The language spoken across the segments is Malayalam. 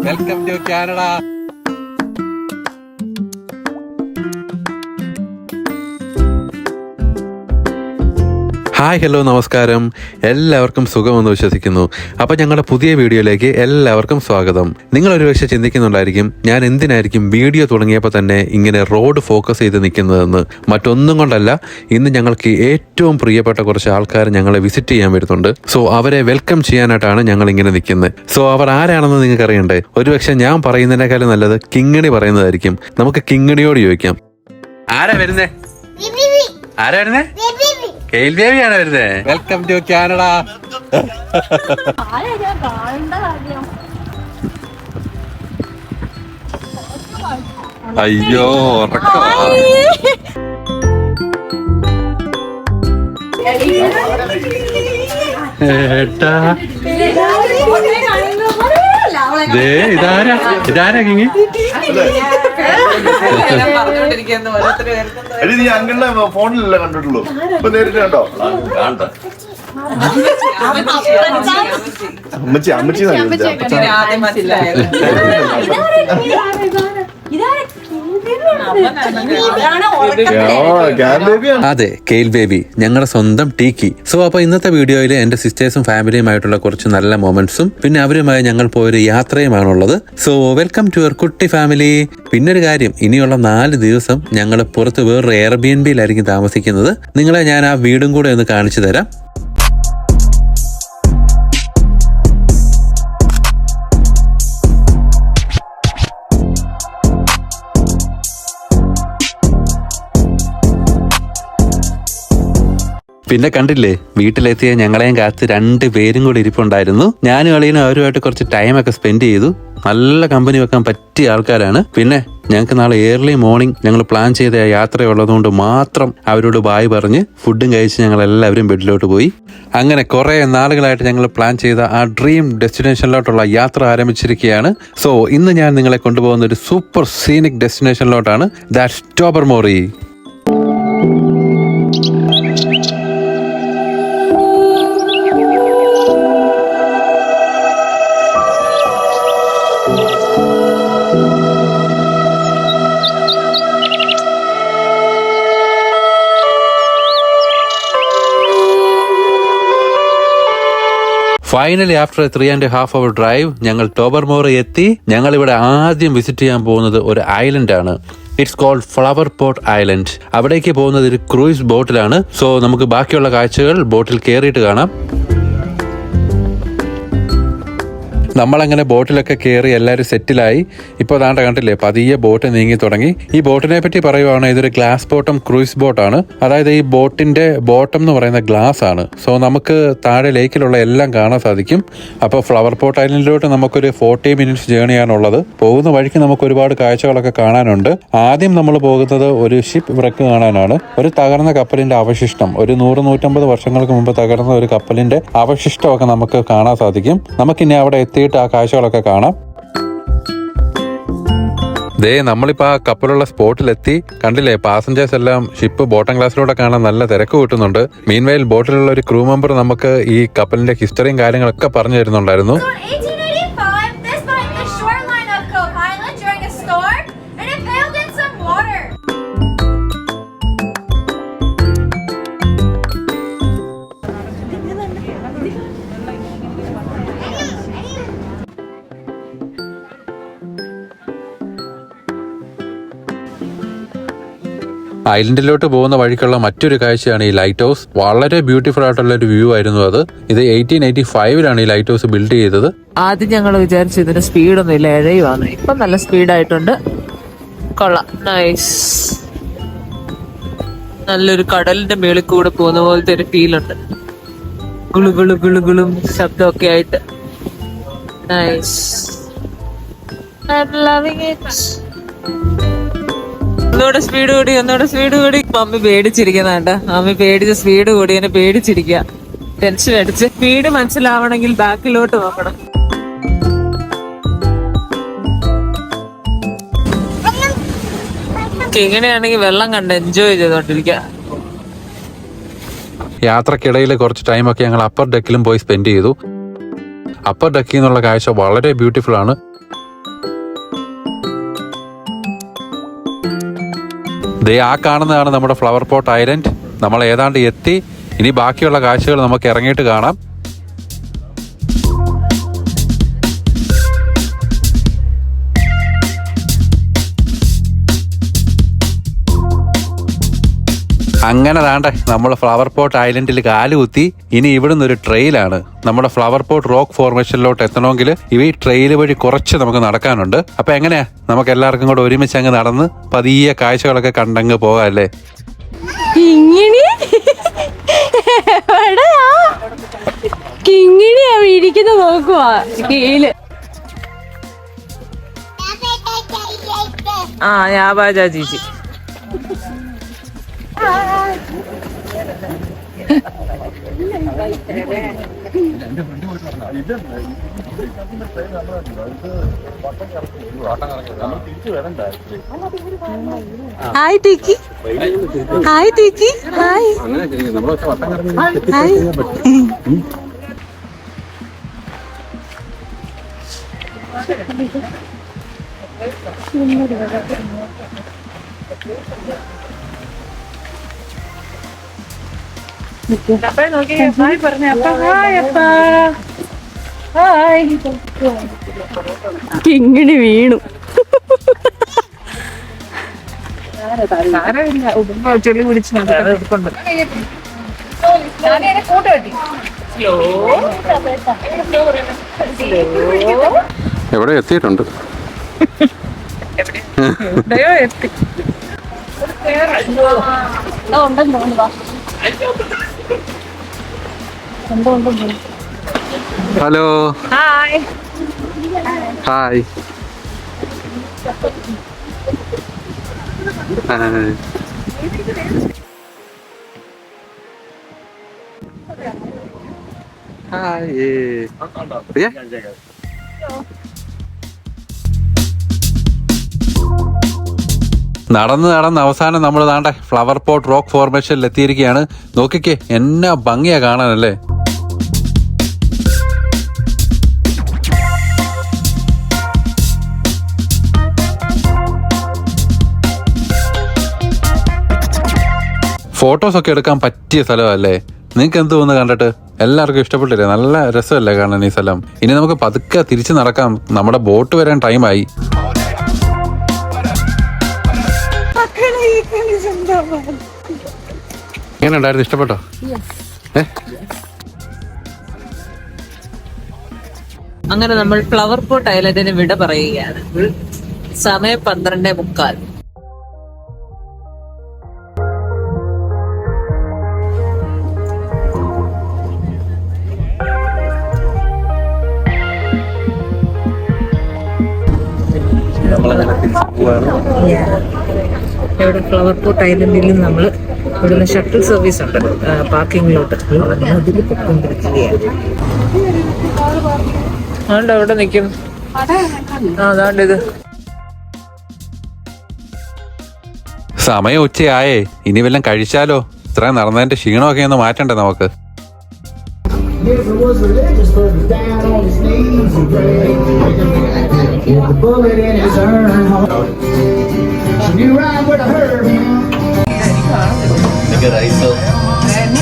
Welcome to Canada. Hi, hello, നമസ്കാരം. എല്ലാവർക്കും സുഖമെന്ന് വിശ്വസിക്കുന്നു. അപ്പോൾ ഞങ്ങളുടെ പുതിയ വീഡിയോയിലേക്ക് എല്ലാവർക്കും സ്വാഗതം. നിങ്ങൾ ഒരുപക്ഷെ ചിന്തിക്കുന്നുണ്ടായിരിക്കും, ഞാൻ എന്തിനായിരിക്കും വീഡിയോ തുടങ്ങിയപ്പോൾ തന്നെ ഇങ്ങനെ റോഡ് ഫോക്കസ് ചെയ്ത് നിൽക്കുന്നതെന്ന്. മറ്റൊന്നും കൊണ്ടല്ല, ഇന്ന് ഞങ്ങൾക്ക് ഏറ്റവും പ്രിയപ്പെട്ട കുറച്ച് ആൾക്കാർ ഞങ്ങളെ വിസിറ്റ് ചെയ്യാൻ വരുന്നുണ്ട്. സോ അവരെ വെൽക്കം ചെയ്യാനായിട്ടാണ് ഞങ്ങൾ ഇങ്ങനെ നിൽക്കുന്നത്. സോ അവർ ആരാണെന്ന് നിങ്ങൾക്ക് അറിയണ്ടേ? ഒരുപക്ഷെ ഞാൻ പറയുന്നതിനേക്കാളും നല്ലത് കിങ്ങിണി പറയുന്നതായിരിക്കും. നമുക്ക് കിങ്ങിണിയോട് ചോദിക്കാം, ആരാ വരുന്നേ? ആരാ വരുന്നേ? കെയിൽ ബേബിയാണ് വരുന്നത്. Welcome to Canada. അയ്യോ, ഏട്ടാ, ഇതാരാ കിങ്ങി? നീ അങ്കിളുടെ ഫോണിലല്ലേ കണ്ടിട്ടുള്ളൂ, ഇപ്പൊ നേരിട്ട് കണ്ടോ? അമ്മച്ചി അമ്മച്ചി അതെ, കെയിൽ ബേബി, ഞങ്ങളുടെ സ്വന്തം ടീക്കി. സോ അപ്പൊ ഇന്നത്തെ വീഡിയോയിൽ എന്റെ സിസ്റ്റേഴ്സും ഫാമിലിയുമായിട്ടുള്ള കുറച്ച് നല്ല മൊമെന്റ്സും പിന്നെ അവരുമായി ഞങ്ങൾ പോയൊരു യാത്രയുമാണുള്ളത്. സോ വെൽക്കം ടു യുവർ കുട്ടി ഫാമിലി. പിന്നൊരു കാര്യം, ഇനിയുള്ള 4 ദിവസം ഞങ്ങൾ പുറത്ത് വേറൊരു എയർബിഎൻബിയിലായിരിക്കും താമസിക്കുന്നത്. നിങ്ങളെ ഞാൻ ആ വീടും കൂടെ ഒന്ന് കാണിച്ചു തരാം. പിന്നെ കണ്ടില്ലേ, വീട്ടിലെത്തിയ ഞങ്ങളെയും കാത്ത് 2 പേരും കൂടി ഇരിപ്പുണ്ടായിരുന്നു. ഞാനും അളിയനും അവരുമായിട്ട് കുറച്ച് ടൈമൊക്കെ സ്പെൻഡ് ചെയ്തു. നല്ല കമ്പനി വെക്കാൻ പറ്റിയ ആൾക്കാരാണ്. പിന്നെ ഞങ്ങൾക്ക് നാളെ ഏർലി മോർണിംഗ് ഞങ്ങൾ പ്ലാൻ ചെയ്ത യാത്രയുള്ളതുകൊണ്ട് മാത്രം അവരോട് ബായ് പറഞ്ഞ് ഫുഡും കഴിച്ച് ഞങ്ങൾ എല്ലാവരും ബെഡിലോട്ട് പോയി. അങ്ങനെ കുറേ നാളുകളായിട്ട് ഞങ്ങൾ പ്ലാൻ ചെയ്ത ആ ഡ്രീം ഡെസ്റ്റിനേഷനിലോട്ടുള്ള യാത്ര ആരംഭിച്ചിരിക്കുകയാണ്. സോ ഇന്ന് ഞാൻ നിങ്ങളെ കൊണ്ടുപോകുന്ന ഒരു സൂപ്പർ സീനിക് ഡെസ്റ്റിനേഷനിലോട്ടാണ്. That's Tobermory. Finally after 3.5 hour drive ഞങ്ങൾ ടോബർമോറി എത്തി. ഞങ്ങൾ ഇവിടെ ആദ്യം വിസിറ്റ് ചെയ്യാൻ പോകുന്നത് ഒരു ഐലൻഡ് ആണ്. It's called Flower Pot Island. അവിടേക്ക് പോകുന്നത് ഒരു ക്രൂയിസ് ബോട്ടിലാണ്. സോ നമുക്ക് ബാക്കിയുള്ള കാഴ്ചകൾ ബോട്ടിൽ കയറിയിട്ട് കാണാം. നമ്മളങ്ങനെ ബോട്ടിലൊക്കെ കയറി എല്ലാവരും സെറ്റിലായി. ഇപ്പോൾ താണ്ട കണ്ടില്ലേ, പതിയെ ബോട്ട് നീങ്ങി തുടങ്ങി. ഈ ബോട്ടിനെ പറ്റി പറയുവാണ്, ഇതൊരു ഗ്ലാസ് ബോട്ടം ക്രൂയിസ് ബോട്ടാണ്. അതായത് ഈ ബോട്ടിന്റെ ബോട്ടം എന്ന് പറയുന്ന ഗ്ലാസ് ആണ്. സോ നമുക്ക് താഴെ ലേക്കിലുള്ള എല്ലാം കാണാൻ സാധിക്കും. അപ്പോൾ ഫ്ലവർ പോട്ട് ഐലൻഡിലോട്ട് നമുക്കൊരു 40 minutes ജേണിയാണുള്ളത്. പോകുന്ന വഴിക്ക് നമുക്ക് ഒരുപാട് കാഴ്ചകളൊക്കെ കാണാനുണ്ട്. ആദ്യം നമ്മൾ പോകുന്നത് ഒരു ഷിപ്പ് വ്രക്ക് കാണാനാണ്. ഒരു തകർന്ന കപ്പലിന്റെ അവശിഷ്ടം, ഒരു 100-150 വർഷങ്ങൾക്ക് മുമ്പ് തകർന്ന ഒരു കപ്പലിന്റെ അവശിഷ്ടമൊക്കെ നമുക്ക് കാണാൻ സാധിക്കും. നമുക്കിനി അവിടെ എത്തി ആ കാഴ്ചകളൊക്കെ കാണാം. ദേ, നമ്മളിപ്പോ ആ കപ്പലുള്ള സ്പോട്ടിലെത്തി. കണ്ടില്ലേ, പാസഞ്ചേഴ്സ് എല്ലാം ഷിപ്പ് ബോട്ടം ക്ലാസ്സിലൂടെ കാണാൻ നല്ല തിരക്ക് കൂട്ടുന്നുണ്ട്. മീൻവെയിൽ ബോട്ടിലുള്ള ഒരു ക്രൂ മെമ്പർ നമുക്ക് ഈ കപ്പലിന്റെ ഹിസ്റ്ററിയും കാര്യങ്ങളൊക്കെ പറഞ്ഞു തരുന്നുണ്ടായിരുന്നു. ഐലൻഡിലോട്ട് പോകുന്ന വഴിക്കുള്ള മറ്റൊരു കാഴ്ചയാണ് ഈ ലൈറ്റ് ഹൗസ്. വളരെ ബ്യൂട്ടിഫുൾ ആയിട്ടുള്ള ഒരു വ്യൂ ആയിരുന്നു അത്. ഇത് 1885 ഈ ലൈറ്റ് ഹൗസ് ബിൽഡ് ചെയ്തത്. ആദ്യം ഞങ്ങൾ വിചാരിച്ചു ഇതിന് സ്പീഡൊന്നും ഇല്ല, എഴയുവാണ്. ഇപ്പൊ നല്ല സ്പീഡായിട്ടുണ്ട്. കൊള്ളാം, നൈസ്. നല്ലൊരു കടലിന്റെ മേളിൽ കൂടെ പോകുന്ന പോലത്തെ ഒരു ഫീലുണ്ട്. ഗുളുഗുളു ഗുളുഗുളും ശബ്ദമൊക്കെ ആയിട്ട് നൈസ്. ഒന്നുകൂടെ സ്പീഡ് കൂടി. മമ്മി പേടിച്ചിരിക്കുന്നുണ്ട്. മമ്മി പേടിച്ച് സ്പീഡ് കൂടി, എന്നെ പേടിച്ചിരിക്കുക, ടെൻഷൻ അടിച്ച്. സ്പീഡ് മനസ്സിലാവണമെങ്കിൽ ബാക്കിലോട്ട് നോക്കണം. ഇങ്ങനെയാണെങ്കിൽ വെള്ളം കണ്ട് എൻജോയ് ചെയ്തോണ്ടിരിക്കുക. യാത്രക്കിടയിൽ കുറച്ച് ടൈമൊക്കെ ഞങ്ങൾ അപ്പർ ഡെക്കിലും പോയി സ്പെൻഡ് ചെയ്തു. അപ്പർ ഡെക്കിൽ നിന്നുള്ള കാഴ്ച വളരെ ബ്യൂട്ടിഫുൾ ആണ്. ദേ ആ കാണുന്നതാണ് നമ്മുടെ ഫ്ലവർ പോട്ട് ഐലൻഡ്. നമ്മൾ ഏതാണ്ട് എത്തി. ഇനി ബാക്കിയുള്ള കാഴ്ചകൾ നമുക്ക് ഇറങ്ങിയിട്ട് കാണാം. അങ്ങനെ താണ്ടെ നമ്മൾ ഫ്ലവർ പോട്ട് ഐലൻഡിൽ കാലുകുത്തി. ഇനി ഇവിടുന്ന് ഒരു ട്രെയിലാണ്. നമ്മുടെ ഫ്ലവർ പോട്ട് റോക്ക് ഫോർമേഷനിലോട്ട് എത്തണമെങ്കിൽ ഈ ട്രെയിൽ വഴി കുറച്ച് നമുക്ക് നടക്കാനുണ്ട്. അപ്പൊ എങ്ങനെയാ നമുക്ക് എല്ലാവർക്കും കൂടെ ഒരുമിച്ച് അങ്ങ് നടന്ന് പതിയെ കാഴ്ചകളൊക്കെ കണ്ടങ്ങ് പോകാം അല്ലേ? കിങ്ങിണിയാ ഇരിക്കുന്ന നോക്കുവാ കീഴില്. ആ ഞാൻ ബാജാ ചേച്ചി. ഹായ് ടീക്കി, ഹായ് ടീക്കി, ഹായ് ഹായ്. കിങ്ങിണി വീണു. ചെളി പിടിച്ച് എവിടെ എത്തിയിട്ടുണ്ട്. എവിടെയോ എത്തി. Hello, hi. ഹായ്. നടന്ന് നടന്ന് അവസാനം നമ്മൾ താണ്ടെ ഫ്ലവർ പോട്ട് റോക്ക് ഫോർമേഷനിൽ എത്തിയിരിക്കുകയാണ്. നോക്കിക്കേ, എന്നാ ഭംഗിയാ കാണാനല്ലേ. ഫോട്ടോസ് ഒക്കെ എടുക്കാൻ പറ്റിയ സ്ഥലമല്ലേ? നിങ്ങൾക്ക് എന്ത് തോന്നുന്നു കണ്ടിട്ട്? എല്ലാവർക്കും ഇഷ്ടപ്പെട്ടില്ലേ? നല്ല രസമല്ലേ കാണാൻ ഈ സ്ഥലം? ഇനി നമുക്ക് പതുക്കെ തിരിച്ചു നടക്കാം. നമ്മുടെ ബോട്ട് വരാൻ ടൈമായി. എങ്ങനെ ഉണ്ടായിരുന്നു? ഇഷ്ടപ്പെട്ടോ? അങ്ങനെ നമ്മൾ ഫ്ലവർ പോട്ട് ഐലൻഡിന് വിട പറയുകയാണ്. സമയം 12:45. ഇവിടെ ഫ്ലവർ പോട്ട് ഐലൻഡിൽ നമ്മൾ ഇവിടുന്ന് ഷട്ടിൽ സർവീസ് ഉണ്ട് പാർക്കിങ്ങിലോട്ട്. അതിൽ പൊക്കൊണ്ടിരിക്കുകയാണ്. അതുകൊണ്ട് അവിടെ നിൽക്കും. അതാണ്ട് ഇത് സമയം ഉച്ചയായേ. ഇനി വല്ലതും കഴിച്ചാലോ? ഇത്രയും നടന്നതിന്റെ ക്ഷീണമൊക്കെ ഒന്ന് മാറ്റണ്ടേ നമുക്ക്? Never was religious, but he's down on his knees and prayed. With the bullet in his urn heart. She knew right where to hurt him.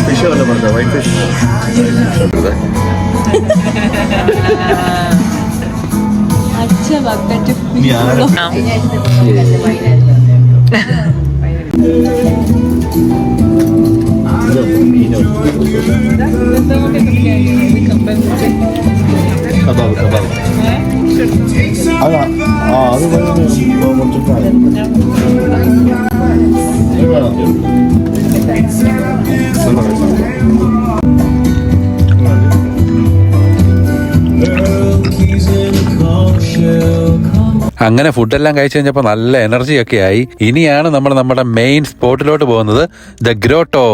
Fish വല്ല പറഞ്ഞ വൈറ്റ് ഫിഷ് അച്ഛ ബക്കറ്റ് കബാബ് കബാബ് അതാ അത് അങ്ങനെ ഫുഡെല്ലാം കഴിച്ചു കഴിഞ്ഞപ്പോൾ നല്ല എനർജി ഒക്കെ ആയി. ഇനിയാണ് നമ്മൾ നമ്മുടെ മെയിൻ സ്പോട്ടിലോട്ട് പോകുന്നത്, ദ ഗ്രോട്ടോ.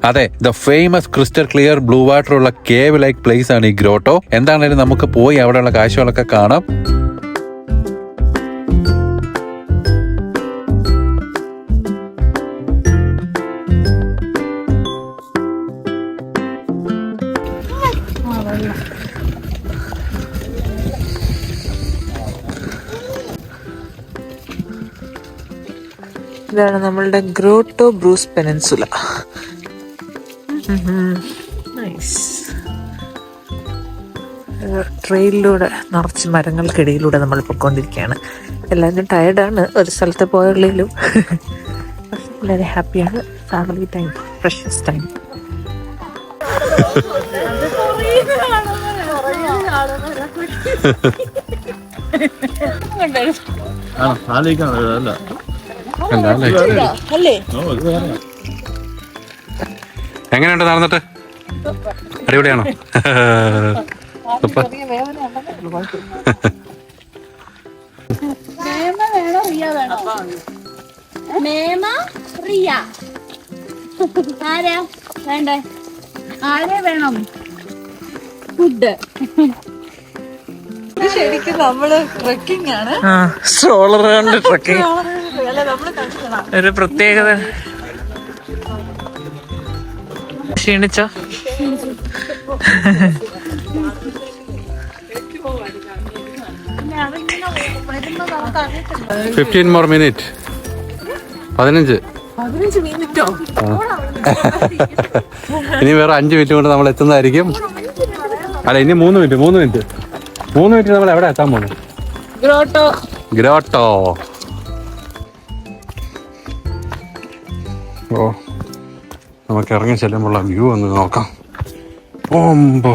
അതെ, the famous crystal clear blue water ഉള്ള കേവ് ലൈക്ക് പ്ലേസ് ആണ് ഈ ഗ്രോട്ടോ. എന്താണേലും നമുക്ക് പോയി അവിടെയുള്ള കാഴ്ചകളൊക്കെ കാണാം. ഇതാണ് നമ്മളുടെ ഗ്രോട്ടോ ബ്രൂസ് പെനിൻസുല. നൈസ്. ട്രെയിലിലൂടെ നിറച്ച് മരങ്ങൾക്കിടയിലൂടെ നമ്മൾ പൊയ്ക്കൊണ്ടിരിക്കുകയാണ്. എല്ലാവരും ടയർഡാണ്, ഒരു സ്ഥലത്ത് പോയുള്ളിലും വളരെ ഹാപ്പിയാണ്. Family time, precious time. എങ്ങനെയുണ്ട് നടന്നിട്ട്? അടിപൊളിയാണോ? മേമ റിയ ആരാ വേണ്ടേ? ആരെ വേണം? ഫുഡ്. ശരിക്കും നമ്മള് ട്രക്കിംഗ് ആണ്. സ്ട്രോളർ കൊണ്ട് ട്രക്കിംഗ് ഒരു പ്രത്യേകത. ക്ഷീണിച്ചോ? 15 more minutes. 15 മിനിറ്റോ? ഇനി വേറെ 5 മിനിറ്റ് കൊണ്ട് നമ്മൾ എത്തുന്നതായിരിക്കും. അല്ല, ഇനി 3 മിനിറ്റ് നമ്മൾ എവിടെ എത്താൻ പോകുന്നു? ഗ്രോട്ടോ. ഓ, നമുക്ക് ഇറങ്ങി ചെല്ലുമ്പോൾ വ്യൂ ഒന്ന് നോക്കാം. ഓമ്പോ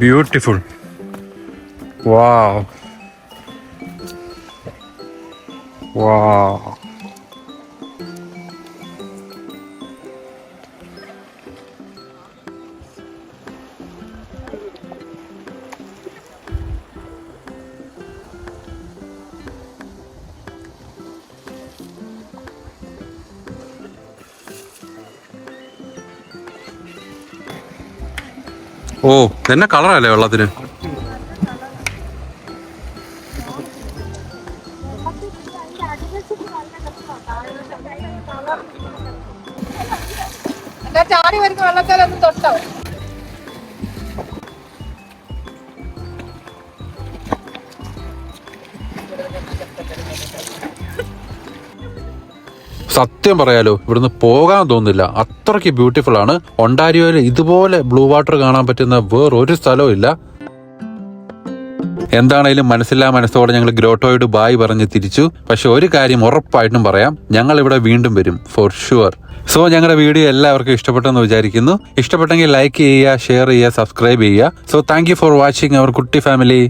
ബ്യൂട്ടിഫുൾ. വാവ് വാവ്. ഓ, തന്നെ കളറല്ലേ വെള്ളത്തിന്. ചാടി വരുന്ന വെള്ളത്തിലൊന്ന് തൊട്ടോ? സത്യം പറയാലോ, ഇവിടുന്ന് പോകാൻ തോന്നില്ല, അത്രയ്ക്ക് ബ്യൂട്ടിഫുൾ ആണ്. ഒണ്ടാരിയോയിൽ ഇതുപോലെ ബ്ലൂ വാട്ടർ കാണാൻ പറ്റുന്ന വേറൊരു സ്ഥലവും ഇല്ല. എന്താണേലും മനസ്സില്ലാ മനസ്സോടെ ഞങ്ങൾ ഗ്രോട്ടോയോട് ബായ് പറഞ്ഞ് തിരിച്ചു. പക്ഷെ ഒരു കാര്യം ഉറപ്പായിട്ടും പറയാം, ഞങ്ങൾ ഇവിടെ വീണ്ടും വരും ഫോർ ഷുവർ. സോ ഞങ്ങളുടെ വീഡിയോ എല്ലാവർക്കും ഇഷ്ടപ്പെട്ടെന്ന് വിചാരിക്കുന്നു. ഇഷ്ടപ്പെട്ടെങ്കിൽ ലൈക്ക് ചെയ്യുക, ഷെയർ ചെയ്യുക, സബ്സ്ക്രൈബ് ചെയ്യുക. So thank you for watching our കുട്ടി ഫാമിലി.